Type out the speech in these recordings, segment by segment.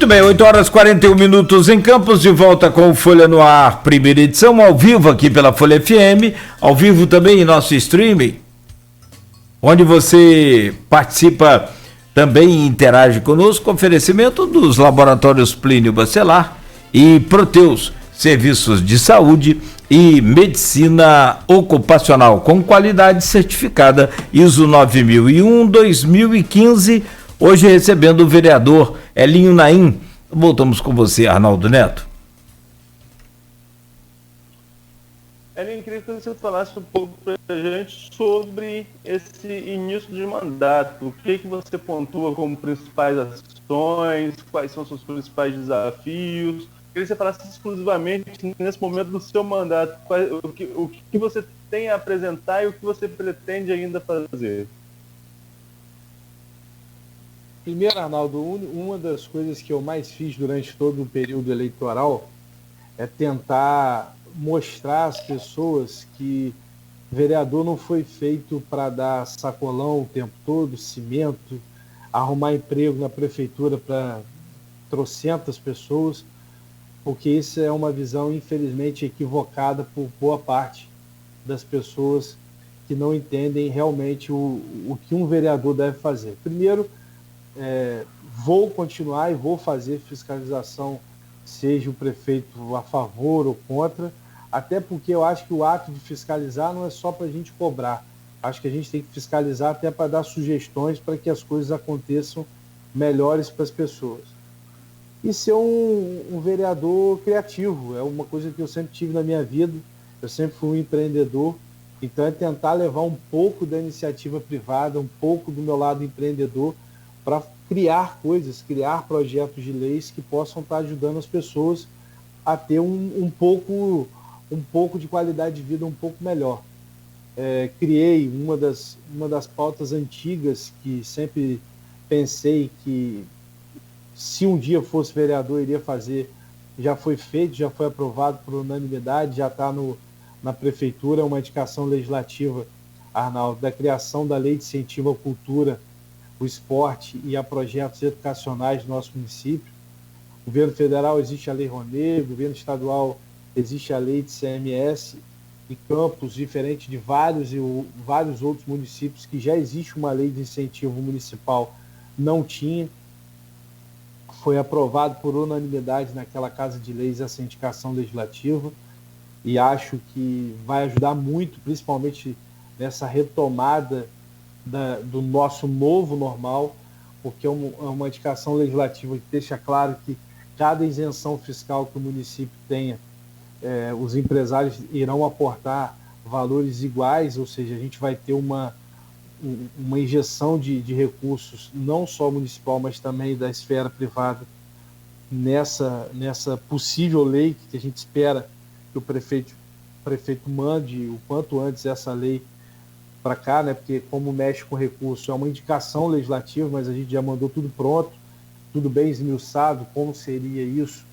Muito bem, 8 horas e 41 minutos em Campos, de volta com o Folha no Ar, primeira edição, ao vivo aqui pela Folha FM, ao vivo também em nosso streaming, onde você participa também e interage conosco, com oferecimento dos laboratórios Plínio Bacelar e Proteus, serviços de saúde e medicina ocupacional com qualidade certificada ISO 9001-2015, hoje recebendo o vereador Elinho Naim. Voltamos com você, Arnaldo Neto. Elinho, queria que você falasse um pouco para a gente sobre esse início de mandato. O que você pontua como principais ações, quais são os seus principais desafios? Queria que você falasse exclusivamente nesse momento do seu mandato, o que você tem a apresentar e o que você pretende ainda fazer. Primeiro, Arnaldo, uma das coisas que eu mais fiz durante todo o período eleitoral é tentar mostrar às pessoas que vereador não foi feito para dar sacolão o tempo todo, cimento, arrumar emprego na prefeitura para trocentas pessoas, porque isso é uma visão, infelizmente, equivocada por boa parte das pessoas que não entendem realmente o que um vereador deve fazer. Primeiro, vou continuar e vou fazer fiscalização, seja o prefeito a favor ou contra, até porque eu acho que o ato de fiscalizar não é só para a gente cobrar. Acho que a gente tem que fiscalizar até para dar sugestões para que as coisas aconteçam melhores para as pessoas. E ser um vereador criativo, é uma coisa que eu sempre tive na minha vida, eu sempre fui um empreendedor, então é tentar levar um pouco da iniciativa privada, um pouco do meu lado empreendedor, para criar coisas, criar projetos de leis que possam estar ajudando as pessoas a ter um pouco de qualidade de vida um pouco melhor. Criei uma das pautas antigas que sempre pensei que, se um dia fosse vereador, iria fazer, já foi feito, já foi aprovado por unanimidade, já está na prefeitura, uma indicação legislativa, Arnaldo, da criação da Lei de Incentivo à Cultura, o esporte e a projetos educacionais do nosso município. No governo federal existe a Lei Rouanet, no governo estadual existe a Lei de CMS, e Campos, diferente de vários outros municípios que já existe uma lei de incentivo municipal, não tinha. Foi aprovado por unanimidade naquela Casa de Leis essa indicação legislativa, e acho que vai ajudar muito, principalmente nessa retomada do nosso novo normal, porque é uma indicação legislativa que deixa claro que cada isenção fiscal que o município tenha, os empresários irão aportar valores iguais, ou seja, a gente vai ter uma injeção de recursos, não só municipal, mas também da esfera privada, nessa possível lei que a gente espera que o prefeito mande o quanto antes essa lei para cá, né? Porque como mexe com recurso, é uma indicação legislativa, mas a gente já mandou tudo pronto, tudo bem esmiuçado, como seria isso,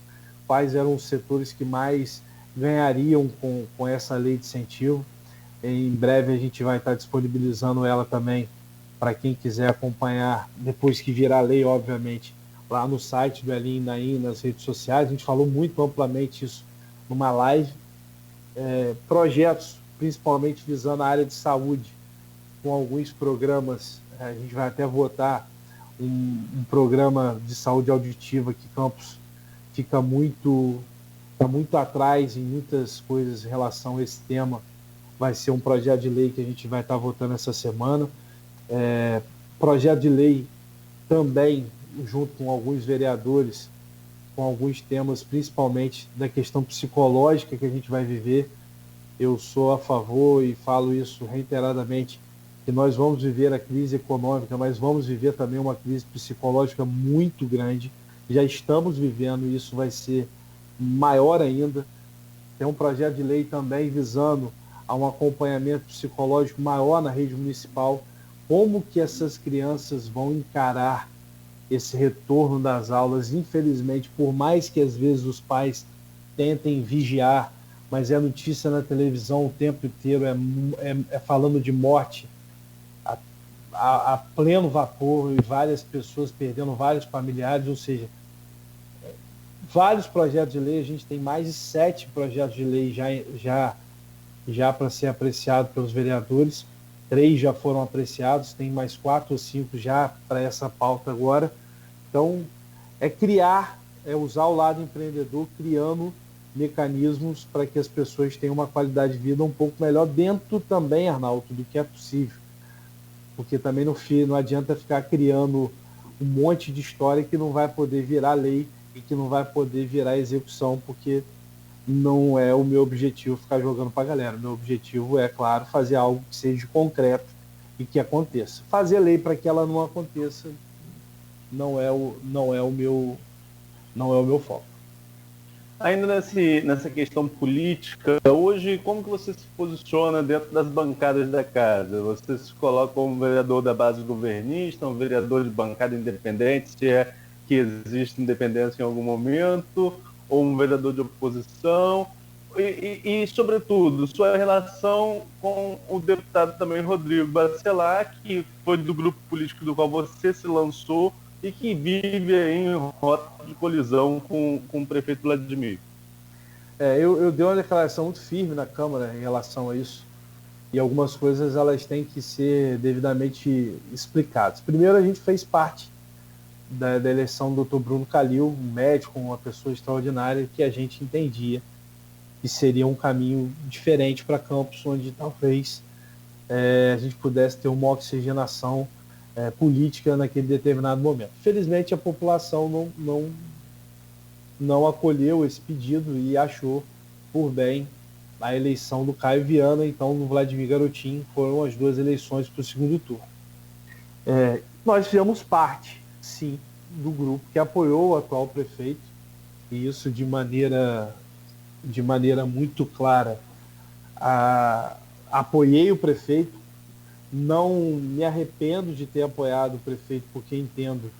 quais eram os setores que mais ganhariam com essa lei de incentivo. Em breve a gente vai estar disponibilizando ela também para quem quiser acompanhar, depois que virar lei, obviamente, lá no site do Elinho Naim, nas redes sociais. A gente falou muito amplamente isso numa live. Projetos, principalmente visando a área de saúde, com alguns programas. A gente vai até votar um programa de saúde auditiva que Campos fica muito atrás em muitas coisas em relação a esse tema. Vai ser um projeto de lei que a gente vai estar votando essa semana. Projeto de lei também, junto com alguns vereadores, com alguns temas, principalmente da questão psicológica que a gente vai viver. Eu sou a favor e falo isso reiteradamente, que nós vamos viver a crise econômica, mas vamos viver também uma crise psicológica muito grande. Já estamos vivendo, e isso vai ser maior ainda. Tem um projeto de lei também visando a um acompanhamento psicológico maior na rede municipal. Como que essas crianças vão encarar esse retorno das aulas? Infelizmente, por mais que às vezes os pais tentem vigiar, mas é notícia na televisão o tempo inteiro, é falando de morte a pleno vapor, e várias pessoas perdendo vários familiares, ou seja, vários projetos de lei, a gente tem mais de 7 projetos de lei já para ser apreciado pelos vereadores. 3 já foram apreciados, tem mais 4 ou 5 já para essa pauta agora. Então, é usar o lado empreendedor, criando mecanismos para que as pessoas tenham uma qualidade de vida um pouco melhor, dentro também, Arnaldo, do que é possível. Porque também não adianta ficar criando um monte de história que não vai poder virar lei e que não vai poder virar execução, porque não é o meu objetivo ficar jogando para a galera. O meu objetivo é, claro, fazer algo que seja concreto e que aconteça. Fazer lei para que ela não aconteça não é o meu foco. Ainda nessa questão política, hoje, como que você se posiciona dentro das bancadas da casa? Você se coloca como vereador da base governista, um vereador de bancada independente, se é que existe independência em algum momento, ou um vereador de oposição? E sobretudo, sua relação com o deputado também Rodrigo Bacelar, que foi do grupo político do qual você se lançou, e que vive aí em rota de colisão com o prefeito Vladimir. Eu dei uma declaração muito firme na Câmara em relação a isso, e algumas coisas elas têm que ser devidamente explicadas. Primeiro, a gente fez parte da eleição do Dr. Bruno Calil, um médico, uma pessoa extraordinária, que a gente entendia que seria um caminho diferente para Campos, onde talvez a gente pudesse ter uma oxigenação política naquele determinado momento. Felizmente, a população não acolheu esse pedido e achou por bem a eleição do Caio Viana, então do Vladimir Garotinho. Foram as 2 eleições para o segundo turno. Nós fizemos parte, sim, do grupo que apoiou o atual prefeito, e isso de maneira muito clara. Apoiei o prefeito, não me arrependo de ter apoiado o prefeito, porque entendo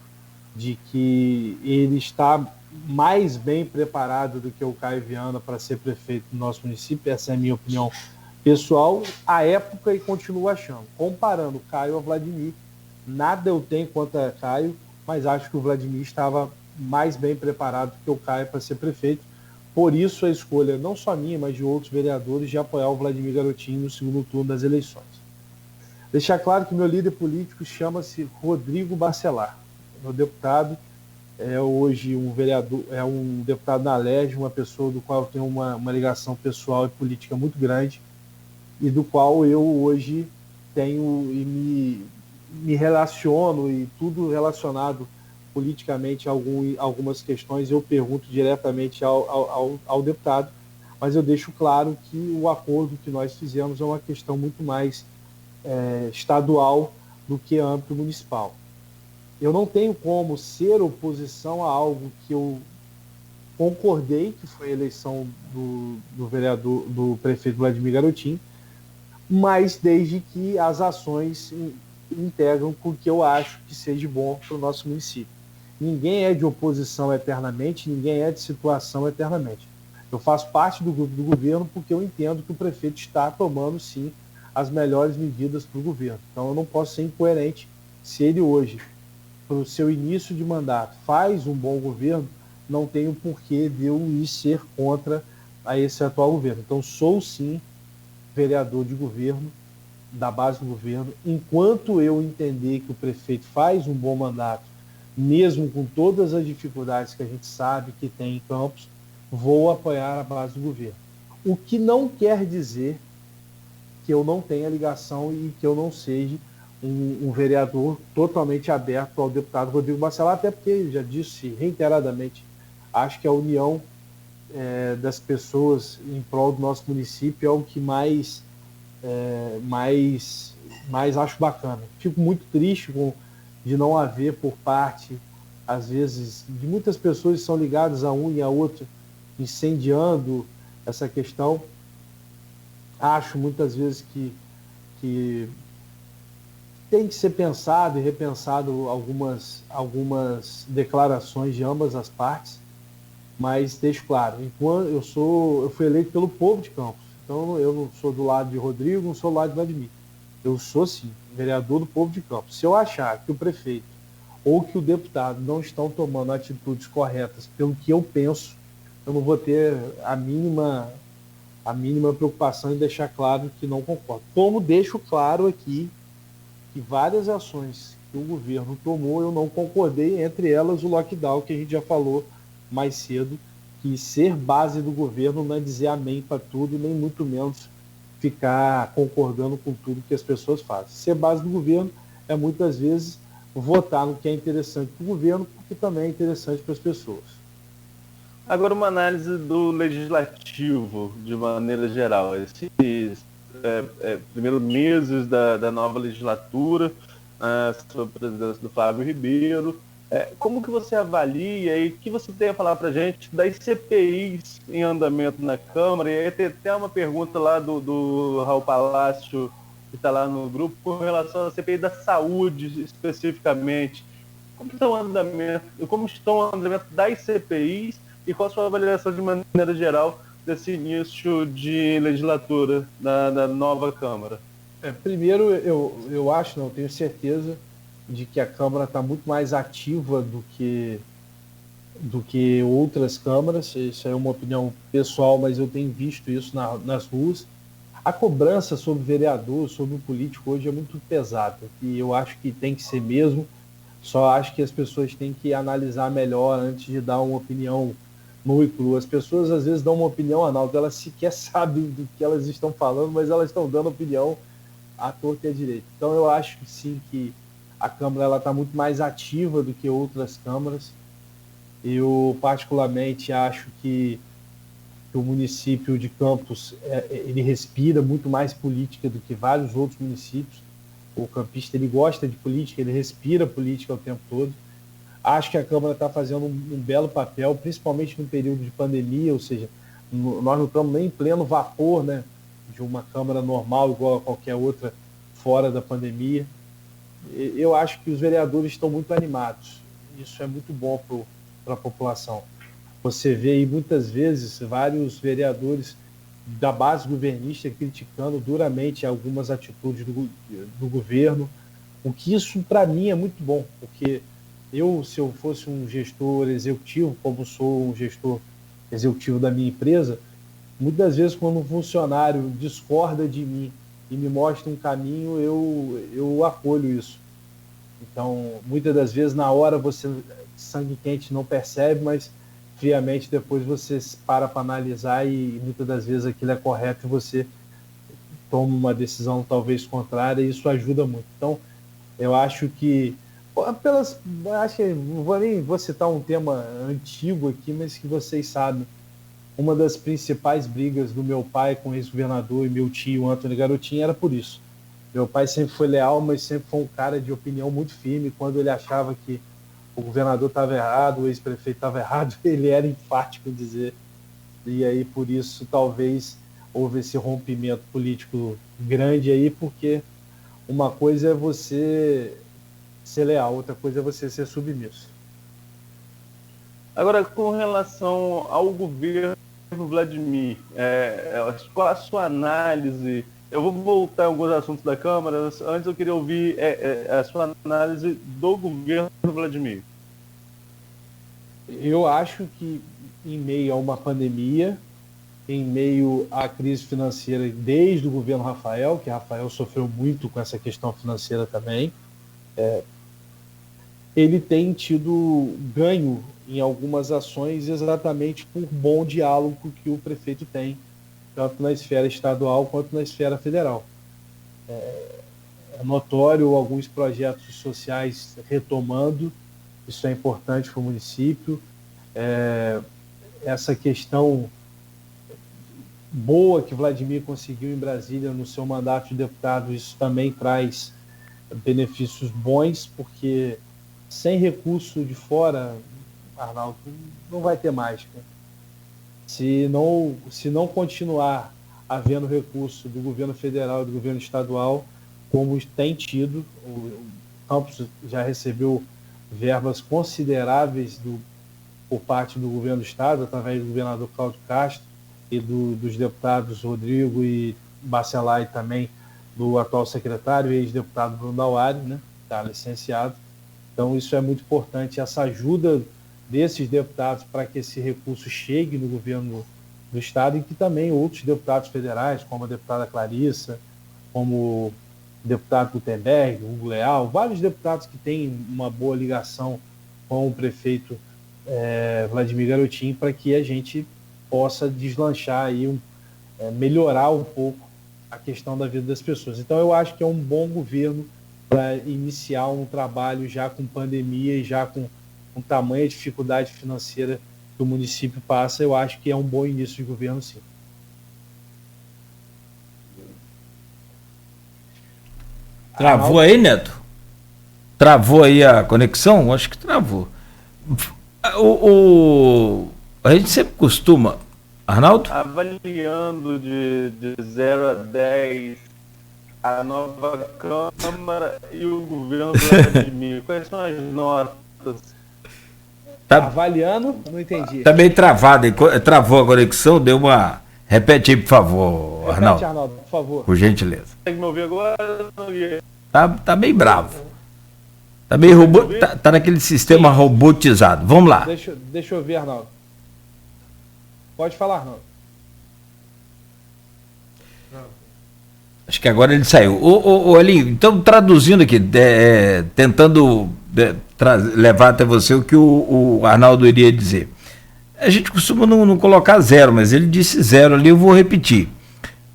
de que ele está mais bem preparado do que o Caio Viana para ser prefeito do nosso município. Essa é a minha opinião pessoal, à época, e continuo achando. Comparando Caio a Vladimir, nada eu tenho contra Caio, mas acho que o Vladimir estava mais bem preparado do que o Caio para ser prefeito. Por isso a escolha, não só minha, mas de outros vereadores, de apoiar o Vladimir Garotinho no segundo turno das eleições. Deixar claro que meu líder político chama-se Rodrigo Bacelar. Meu deputado é hoje um vereador, é um deputado na LERJ, uma pessoa do qual eu tenho uma ligação pessoal e política muito grande, e do qual eu hoje tenho e me relaciono, e tudo relacionado politicamente a algumas questões eu pergunto diretamente ao deputado, mas eu deixo claro que o acordo que nós fizemos é uma questão muito mais estadual do que âmbito municipal. Eu não tenho como ser oposição a algo que eu concordei, que foi a eleição do vereador, do prefeito Vladimir Garotinho, mas desde que as ações integram com o que eu acho que seja bom para o nosso município. Ninguém é de oposição eternamente, ninguém é de situação eternamente. Eu faço parte do grupo do governo porque eu entendo que o prefeito está tomando, sim, as melhores medidas para o governo. Então eu não posso ser incoerente. Se ele hoje, para o seu início de mandato, faz um bom governo, não tenho porquê de eu ir ser contra a esse atual governo. Então sou, sim, vereador de governo, da base do governo, enquanto eu entender que o prefeito faz um bom mandato, mesmo com todas as dificuldades que a gente sabe que tem em Campos, vou apoiar a base do governo. O que não quer dizer que eu não tenha ligação e que eu não seja um vereador totalmente aberto ao deputado Rodrigo Bacelar, até porque ele já disse reiteradamente, acho que a união das pessoas em prol do nosso município é o que mais acho bacana. Fico muito triste de não haver por parte, às vezes, de muitas pessoas que são ligadas a um e a outro, incendiando essa questão. Acho muitas vezes que tem que ser pensado e repensado algumas declarações de ambas as partes, mas deixo claro, eu fui eleito pelo povo de Campos, então eu não sou do lado de Rodrigo, não sou do lado de Vladimir. Eu sou, sim, vereador do povo de Campos. Se eu achar que o prefeito ou que o deputado não estão tomando atitudes corretas pelo que eu penso, eu não vou ter a mínima preocupação em deixar claro que não concordo. Como deixo claro aqui que várias ações que o governo tomou eu não concordei, entre elas o lockdown, que a gente já falou mais cedo, que ser base do governo não é dizer amém para tudo, nem muito menos ficar concordando com tudo que as pessoas fazem. Ser base do governo é muitas vezes votar no que é interessante para o governo, porque também é interessante para as pessoas. Agora, uma análise do legislativo, de maneira geral. Esses primeiros meses da nova legislatura, sob a presidência do Fábio Ribeiro, como que você avalia e o que você tem a falar para a gente das CPIs em andamento na Câmara? E aí tem até uma pergunta lá do Raul Palácio, que está lá no grupo, com relação à CPI da saúde, especificamente. Como estão o andamento das CPIs e qual a sua avaliação de maneira geral desse início de legislatura da nova Câmara? Primeiro, eu acho, não, tenho certeza de que a Câmara está muito mais ativa do que outras câmaras. Isso é uma opinião pessoal, mas eu tenho visto isso nas ruas. A cobrança sobre vereador, sobre o político hoje é muito pesada, e eu acho que tem que ser mesmo. Só acho que as pessoas têm que analisar melhor antes de dar uma opinião nua e crua. As pessoas às vezes dão uma opinião, Arnaldo, elas sequer sabem do que elas estão falando, mas elas estão dando opinião à torta e à direita. Então eu acho que sim, que a Câmara está muito mais ativa do que outras câmaras. Eu particularmente acho que o município de Campos ele respira muito mais política do que vários outros municípios. O campista ele gosta de política, ele respira política o tempo todo. Acho que a Câmara está fazendo um belo papel, principalmente no período de pandemia, ou seja, nós não estamos nem em pleno vapor, né, de uma Câmara normal, igual a qualquer outra, fora da pandemia. Eu acho que os vereadores estão muito animados. Isso é muito bom para a população. Você vê aí muitas vezes vários vereadores da base governista criticando duramente algumas atitudes do governo, o que isso para mim é muito bom, porque se eu fosse um gestor executivo, como sou um gestor executivo da minha empresa, muitas vezes quando um funcionário discorda de mim e me mostra um caminho, eu acolho isso. Então, muitas das vezes, na hora, você, sangue quente, não percebe, mas friamente depois você para analisar e muitas das vezes aquilo é correto e você toma uma decisão talvez contrária e isso ajuda muito. Então, eu acho que não vou citar um tema antigo aqui, mas que vocês sabem, uma das principais brigas do meu pai com o ex-governador e meu tio Antônio Garotinho era por isso. Meu pai sempre foi leal, mas sempre foi um cara de opinião muito firme. Quando ele achava que o governador estava errado, o ex-prefeito estava errado, ele era enfático em dizer. E aí, por isso, talvez houve esse rompimento político grande aí, porque uma coisa é você ser leal, outra coisa é você ser submisso. Agora, com relação ao governo Vladimir, qual a sua análise? Eu vou voltar a alguns assuntos da Câmara, antes eu queria ouvir a sua análise do governo Vladimir. Eu acho que em meio a uma pandemia, em meio à crise financeira desde o governo Rafael, que Rafael sofreu muito com essa questão financeira também, ele tem tido ganho em algumas ações exatamente por bom diálogo que o prefeito tem, tanto na esfera estadual quanto na esfera federal. É notório alguns projetos sociais retomando, isso é importante para o município. Essa questão boa que Vladimir conseguiu em Brasília no seu mandato de deputado, isso também traz benefícios bons, porque sem recurso de fora, Arnaldo, não vai ter mágica. Se não continuar havendo recurso do governo federal e do governo estadual, como tem tido, o Campos já recebeu verbas consideráveis por parte do governo do estado, através do governador Cláudio Castro e dos deputados Rodrigo e Bacelar, e também do atual secretário e ex-deputado Bruno Dauari, né, está licenciado. Então isso é muito importante, essa ajuda desses deputados para que esse recurso chegue no governo do Estado e que também outros deputados federais, como a deputada Clarissa, como o deputado Gutenberg, Hugo Leal, vários deputados que têm uma boa ligação com o prefeito Vladimir Garotinho, para que a gente possa deslanchar aí, melhorar um pouco a questão da vida das pessoas. Então eu acho que é um bom governo para iniciar um trabalho já com pandemia e já com tamanha dificuldade financeira que o município passa. Eu acho que é um bom início de governo, sim. Travou aí, Neto? Travou aí a conexão? Acho que travou. A gente sempre costuma... Arnaldo? Avaliando de 0 a 10 a nova Câmara e o governo do Vladimir, quais são as notas? Tá avaliando? Não entendi. Tá meio travado, travou a conexão, deu uma... Repete aí, por favor, Arnaldo. Repete, Arnaldo, por favor. Por gentileza. Consegue me ouvir agora? Tá meio bravo. Tá meio tá naquele sistema robotizado. Vamos lá. Deixa eu ver, Arnaldo. Pode falar, Arnaldo. Acho que agora ele saiu. Elinho, então traduzindo aqui, tentando levar até você o que o Arnaldo iria dizer. A gente costuma não colocar 0, mas ele disse 0 ali, eu vou repetir.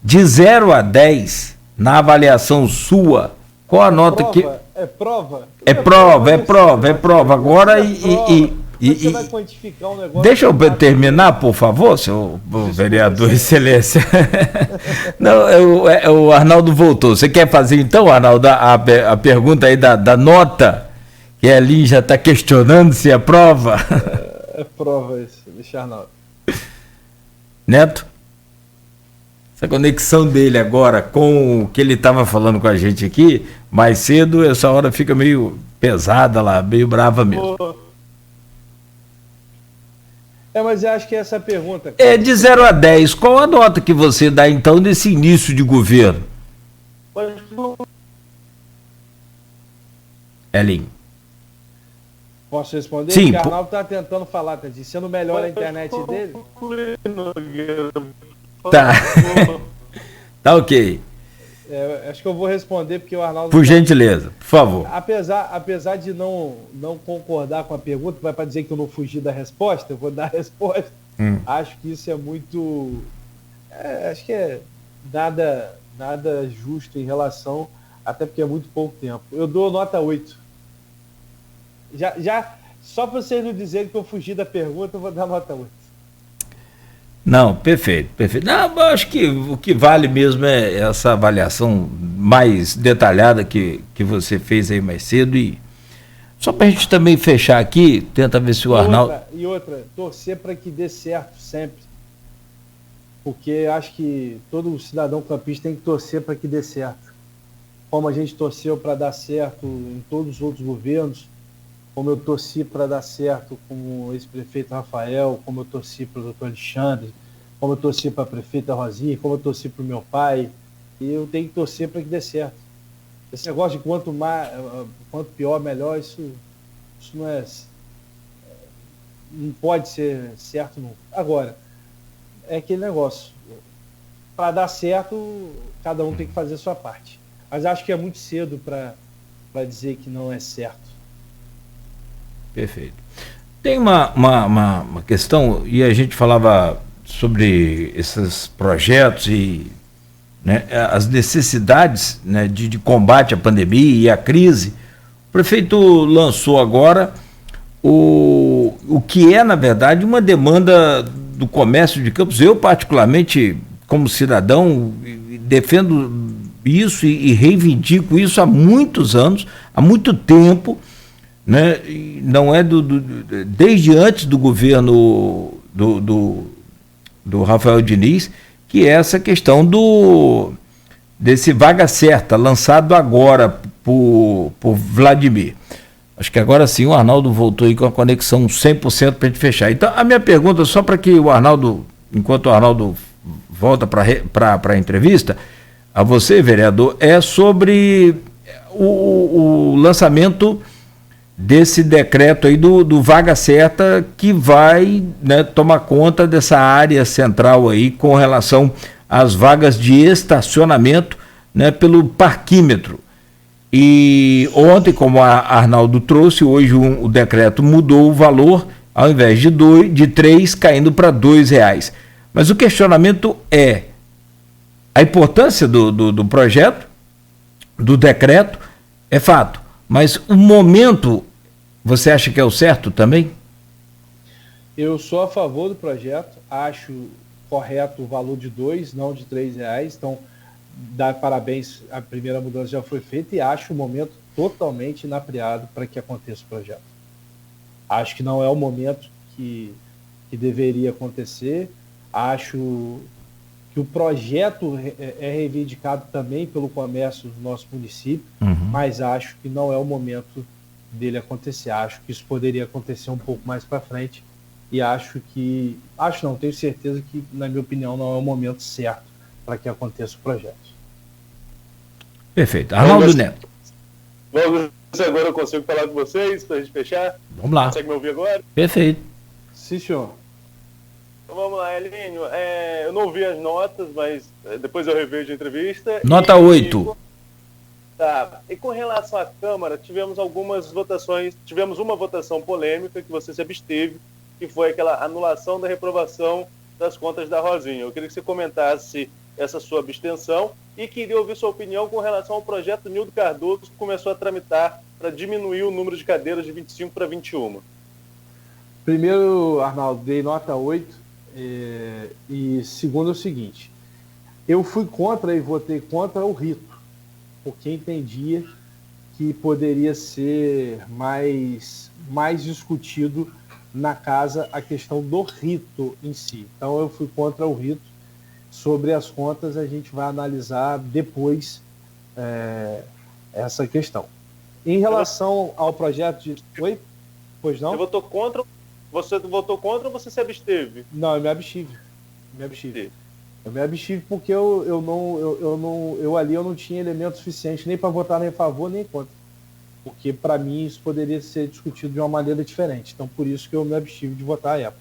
De 0 a 10, na avaliação sua, qual a nota que... É prova? É prova. Agora Você vai quantificar um negócio... Deixa eu terminar, por favor, seu vereador excelência. Não, o Arnaldo voltou. Você quer fazer então, Arnaldo, a pergunta aí da nota, que ali já está questionando se é prova? É prova isso, deixa Arnaldo. Neto? Essa conexão dele agora com o que ele estava falando com a gente aqui, mais cedo, essa hora fica meio pesada lá, meio brava mesmo. Mas eu acho que essa pergunta... De 0 a 10, qual a nota que você dá então nesse início de governo? Elinho. Posso responder? Sim. Porque o Arnaldo está tentando falar, tá dizendo melhor a internet dele. Tá. Tá ok. Acho que eu vou responder porque o Arnaldo... Por gentileza, por favor. Apesar de não concordar com a pergunta, vai para dizer que eu não fugi da resposta, eu vou dar a resposta. Acho que isso é muito... acho que é nada justo em relação, até porque é muito pouco tempo. Eu dou nota 8. Já só para vocês não dizerem que eu fugi da pergunta, eu vou dar nota 8. Não, perfeito. Não, eu acho que o que vale mesmo é essa avaliação mais detalhada que você fez aí mais cedo. E só para a gente também fechar aqui, tenta ver se o Arnaldo... E outra, torcer para que dê certo sempre. Porque acho que todo cidadão campista tem que torcer para que dê certo. Como a gente torceu para dar certo em todos os outros governos, como eu torci para dar certo com o ex-prefeito Rafael, como eu torci para o doutor Alexandre, como eu torci para a prefeita Rosinha, como eu torci para o meu pai, e eu tenho que torcer para que dê certo. Esse negócio de quanto pior, melhor, isso não pode ser certo nunca. Agora, é aquele negócio, para dar certo, cada um tem que fazer a sua parte. Mas acho que é muito cedo para dizer que não é certo. Perfeito. Tem uma questão, e a gente falava sobre esses projetos e, né, as necessidades, né, de combate à pandemia e à crise. O prefeito lançou agora o que é, na verdade, uma demanda do comércio de Campos. Eu, particularmente, como cidadão, defendo isso e reivindico isso há muitos anos, há muito tempo, né? Não é desde antes do governo do Rafael Diniz, que é essa questão desse Vaga Certa, lançado agora por Vladimir. Acho que agora sim o Arnaldo voltou aí com a conexão 100% para a gente fechar. Então, a minha pergunta, só para que o Arnaldo, enquanto o Arnaldo volta para a entrevista, a você, vereador, é sobre o lançamento desse decreto aí do Vaga Certa, que vai, né, tomar conta dessa área central aí com relação às vagas de estacionamento, né, pelo parquímetro. E ontem, como a Arnaldo trouxe, hoje o decreto mudou o valor, ao invés de 3, caindo para R$2. Mas o questionamento é a importância do projeto, do decreto, é fato. Mas o momento, você acha que é o certo também? Eu sou a favor do projeto, acho correto o valor de 2, não de R$3. Então, dar parabéns, a primeira mudança já foi feita e acho o momento totalmente inapropriado para que aconteça o projeto. Acho que não é o momento que deveria acontecer. Acho que o projeto é reivindicado também pelo comércio do nosso município, mas acho que não é o momento dele acontecer. Acho que isso poderia acontecer um pouco mais para frente e tenho certeza que, na minha opinião, não é o momento certo para que aconteça o projeto. Perfeito. Arnaldo Neto. Vamos ver se agora eu consigo falar com vocês para a gente fechar. Vamos lá. Consegue me ouvir agora? Perfeito. Sim, senhor. Então vamos lá, Elinho. Eu não ouvi as notas, mas depois eu revejo a entrevista. Nota 8. Tá. E com relação à Câmara, tivemos algumas votações, tivemos uma votação polêmica que você se absteve, que foi aquela anulação da reprovação das contas da Rosinha. Eu queria que você comentasse essa sua abstenção e queria ouvir sua opinião com relação ao projeto Nildo Cardoso, que começou a tramitar para diminuir o número de cadeiras de 25 para 21. Primeiro, Arnaldo, dei nota 8. E segundo é o seguinte, eu fui contra e votei contra o rito, porque entendia que poderia ser mais discutido na casa a questão do rito em si. Então eu fui contra o rito. Sobre as contas a gente vai analisar depois essa questão. Em relação ao projeto de... Oi? Pois não? Você votou contra ou você se absteve? Não, eu me abstive. Eu me abstive porque eu ali não tinha elemento suficiente nem para votar nem a favor nem contra. Porque para mim isso poderia ser discutido de uma maneira diferente. Então por isso que eu me abstive de votar à época.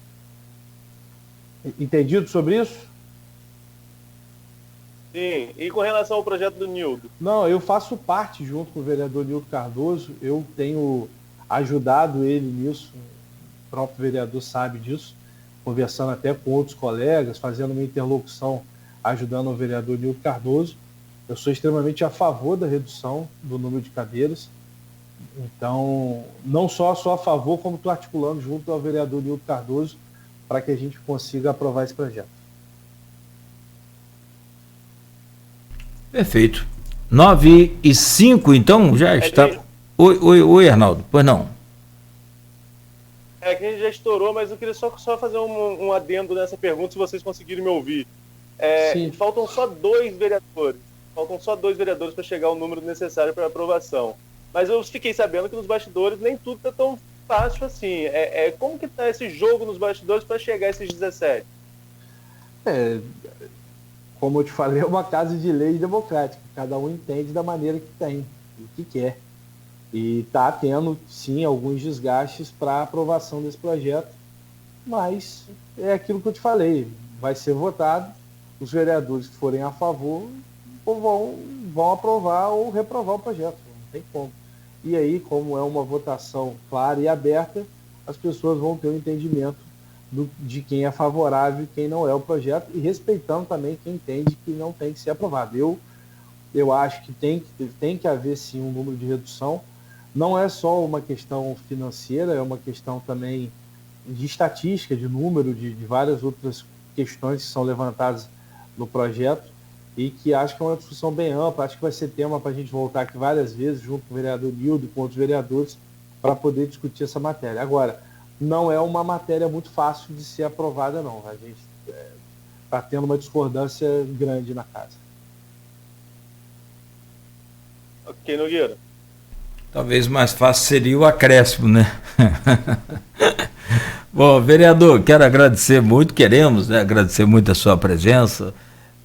Entendido sobre isso? Sim. E com relação ao projeto do Nildo? Não, eu faço parte junto com o vereador Nildo Cardoso. Eu tenho ajudado ele nisso. O próprio vereador sabe disso. Conversando até com outros colegas, fazendo uma interlocução, ajudando o vereador Nildo Cardoso. Eu sou extremamente a favor da redução do número de cadeiras. Então, não só a favor, como estou articulando junto ao vereador Nildo Cardoso para que a gente consiga aprovar esse projeto. Perfeito. 9h05, então, já está... Oi, Arnaldo, pois não? Que a gente já estourou, mas eu queria só fazer um adendo nessa pergunta, se vocês conseguirem me ouvir. Faltam só 2 vereadores. Para chegar ao número necessário para aprovação. Mas eu fiquei sabendo que nos bastidores nem tudo está tão fácil assim. Como que está esse jogo nos bastidores para chegar a esses 17? Como eu te falei, é uma casa de lei democrática. Cada um entende da maneira que tem e que quer. E está tendo, sim, alguns desgastes para a aprovação desse projeto. Mas é aquilo que eu te falei. Vai ser votado. Os vereadores que forem a favor vão aprovar ou reprovar o projeto. Não tem como. E aí, como é uma votação clara e aberta, as pessoas vão ter um entendimento de quem é favorável e quem não é o projeto, e respeitando também quem entende que não tem que ser aprovado. Eu acho que tem que haver sim um número de redução. Não é só uma questão financeira, é uma questão também de estatística, de número, de várias outras questões que são levantadas no projeto, e que acho que é uma discussão bem ampla. Acho que vai ser tema para a gente voltar aqui várias vezes, junto com o vereador Nildo e com outros vereadores, para poder discutir essa matéria. Agora, não é uma matéria muito fácil de ser aprovada, não. A gente está tendo uma discordância grande na casa. Ok, Nogueira. Talvez mais fácil seria o acréscimo, né? Bom, vereador, quero agradecer muito, queremos, né, agradecer muito a sua presença.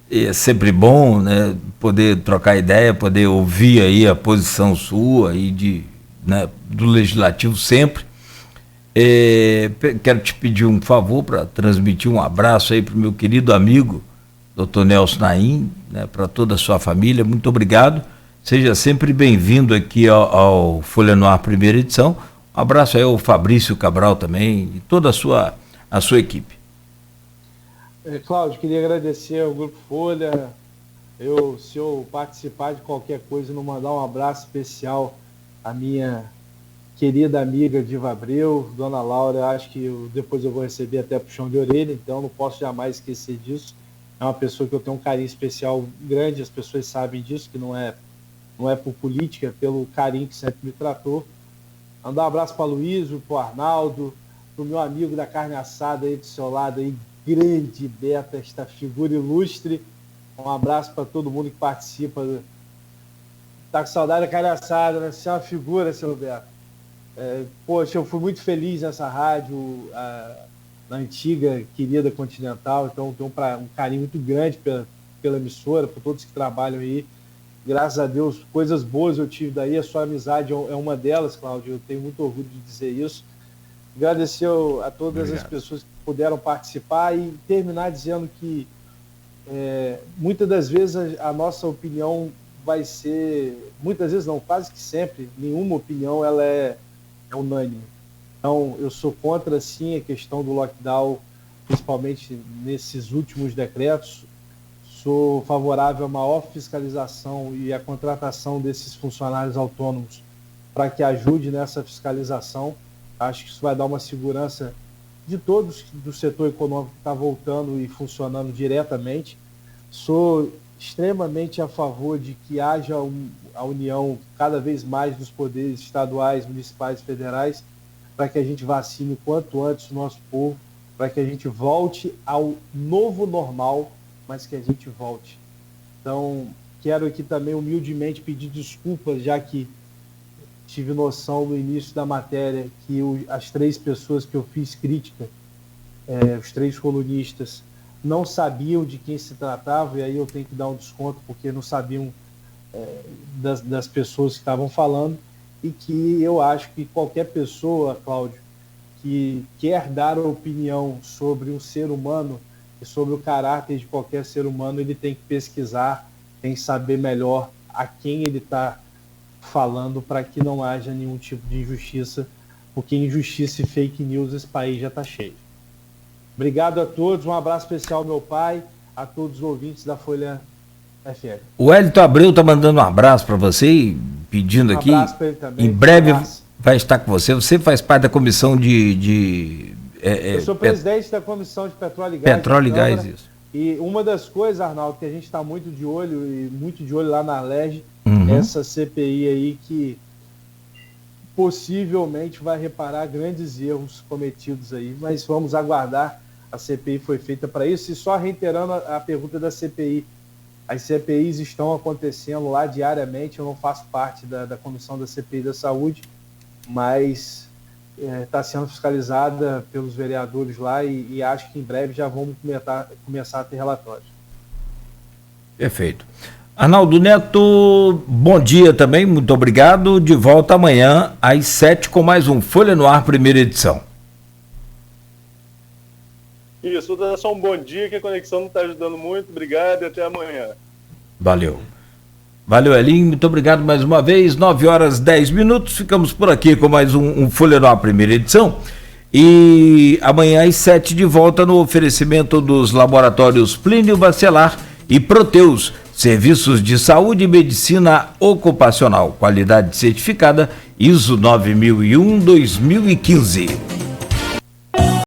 E é sempre bom, né, poder trocar ideia, poder ouvir aí a posição sua e de né, do Legislativo sempre. Quero te pedir um favor para transmitir um abraço aí para o meu querido amigo, Dr. Nelson Naim, né, para toda a sua família. Muito obrigado. Seja sempre bem-vindo aqui ao Folha no Ar, primeira edição. Um abraço aí ao Fabrício Cabral também e toda a sua equipe. Cláudio, queria agradecer ao Grupo Folha. Se eu participar de qualquer coisa, não mandar um abraço especial à minha querida amiga Diva Abreu, Dona Laura, acho que depois eu vou receber até puxão de orelha, então não posso jamais esquecer disso. É uma pessoa que eu tenho um carinho especial grande, as pessoas sabem disso, que não é por política, é pelo carinho que sempre me tratou. Mandar um abraço para o Luísio, para o Arnaldo, para o meu amigo da carne assada aí do seu lado, aí, grande Beto, esta figura ilustre. Um abraço para todo mundo que participa. Tá com saudade da carne assada, né? Você é uma figura, seu Beto. Poxa, eu fui muito feliz nessa rádio, na antiga, querida Continental, então tenho um carinho muito grande pela emissora, por todos que trabalham aí. Graças a Deus, coisas boas eu tive daí, a sua amizade é uma delas, Cláudio, eu tenho muito orgulho de dizer isso. Agradecer a todas as pessoas que puderam participar e terminar dizendo que muitas das vezes a nossa opinião vai ser, muitas vezes não, quase que sempre, nenhuma opinião ela é unânime. Então, eu sou contra, sim, a questão do lockdown, principalmente nesses últimos decretos. Sou favorável à maior fiscalização e à contratação desses funcionários autônomos para que ajude nessa fiscalização. Acho que isso vai dar uma segurança de todos do setor econômico que está voltando e funcionando diretamente. Sou extremamente a favor de que haja a união cada vez mais dos poderes estaduais, municipais e federais, para que a gente vacine quanto antes o nosso povo, para que a gente volte ao novo normal, mas que a gente volte. Então, quero aqui também humildemente pedir desculpas, já que tive noção no início da matéria que as 3 pessoas que eu fiz crítica, os 3 colunistas, não sabiam de quem se tratava, e aí eu tenho que dar um desconto, porque não sabiam das pessoas que estavam falando, e que eu acho que qualquer pessoa, Cláudio, que quer dar opinião sobre um ser humano e sobre o caráter de qualquer ser humano, ele tem que pesquisar, tem que saber melhor a quem ele está falando, para que não haja nenhum tipo de injustiça, porque injustiça e fake news esse país já está cheio. Obrigado a todos, um abraço especial ao meu pai, a todos os ouvintes da Folha FM. O Wellington Abreu está mandando um abraço para você e pedindo aqui. Abraço para ele também. Em breve vai estar com você. Você faz parte da comissão eu sou presidente da comissão de Petróleo e Gás. Petróleo e Gás, isso. E uma das coisas, Arnaldo, que a gente está muito de olho lá na Alerj, essa CPI aí que possivelmente vai reparar grandes erros cometidos aí, mas vamos aguardar. A CPI foi feita para isso. E só reiterando a pergunta da CPI, as CPIs estão acontecendo lá diariamente. Eu não faço parte da comissão da CPI da Saúde, mas está sendo fiscalizada pelos vereadores lá e acho que em breve já vamos começar a ter relatórios. Perfeito. Arnaldo Neto, bom dia também, muito obrigado. De volta amanhã às 7 com mais um Folha no Ar, primeira edição. Isso, vou dar só um bom dia, que a conexão não está ajudando muito. Obrigado e até amanhã. Valeu. Valeu, Elinho, muito obrigado mais uma vez. 9h10. Ficamos por aqui com mais um Folha no Ar, primeira edição. E amanhã às 7 de volta no oferecimento dos laboratórios Plínio Bacelar e Proteus, serviços de saúde e medicina ocupacional, qualidade certificada ISO 9001-2015.